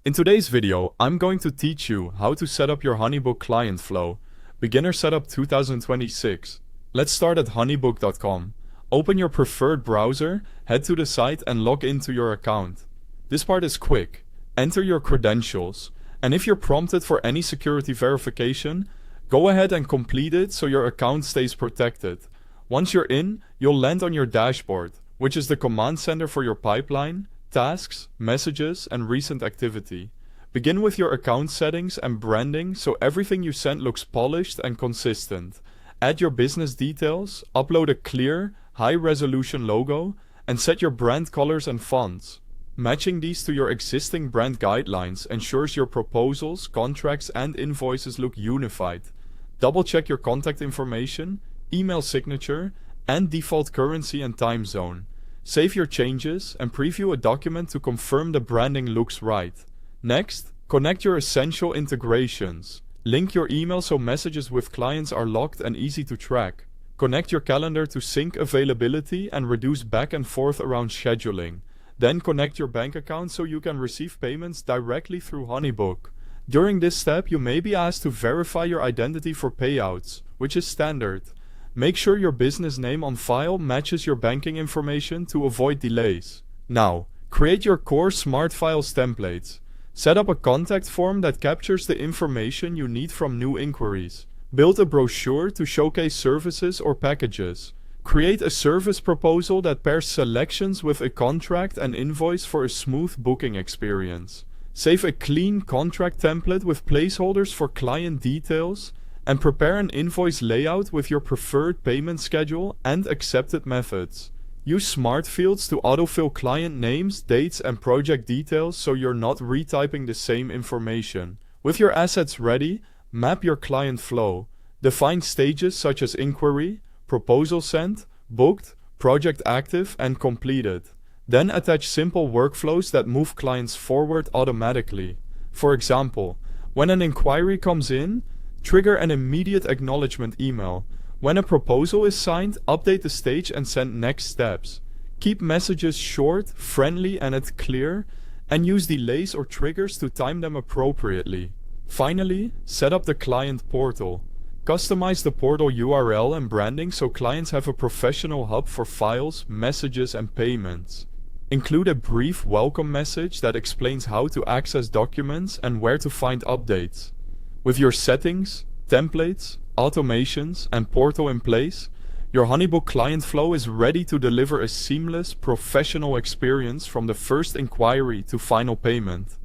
In today's video, I'm going to teach you how to set up your HoneyBook Clientflow, Beginner Setup 2026. Let's start at honeybook.com. Open your preferred browser, head to the site and log into your account. This part is quick. Enter your credentials, and if you're prompted for any security verification, go ahead and complete it so your account stays protected. Once you're in, you'll land on your dashboard, which is the command center for your pipeline, tasks, messages, and recent activity. Begin with your account settings and branding so everything you send looks polished and consistent. Add your business details, upload a clear, high-resolution logo, and set your brand colors and fonts. Matching these to your existing brand guidelines ensures your proposals, contracts, and invoices look unified. Double-check your contact information, email signature, and default currency and time zone. Save your changes and preview a document to confirm the branding looks right. Next, connect your essential integrations. Link your email so messages with clients are locked and easy to track. Connect your calendar to sync availability and reduce back and forth around scheduling. Then connect your bank account so you can receive payments directly through HoneyBook. During this step, you may be asked to verify your identity for payouts, which is standard. Make sure your business name on file matches your banking information to avoid delays. Now, create your core Smart Files templates. Set up a contact form that captures the information you need from new inquiries. Build a brochure to showcase services or packages. Create a service proposal that pairs selections with a contract and invoice for a smooth booking experience. Save a clean contract template with placeholders for client details, and prepare an invoice layout with your preferred payment schedule and accepted methods. Use smart fields to autofill client names, dates, and project details so you're not retyping the same information. With your assets ready, map your client flow. Define stages such as inquiry, proposal sent, booked, project active, and completed. Then attach simple workflows that move clients forward automatically. For example, when an inquiry comes in, trigger an immediate acknowledgement email. When a proposal is signed, update the stage and send next steps. Keep messages short, friendly, and clear, and use delays or triggers to time them appropriately. Finally, set up the client portal. Customize the portal URL and branding so clients have a professional hub for files, messages, and payments. Include a brief welcome message that explains how to access documents and where to find updates. With your settings, templates, automations, and portal in place, your HoneyBook Clientflow is ready to deliver a seamless, professional experience from the first inquiry to final payment.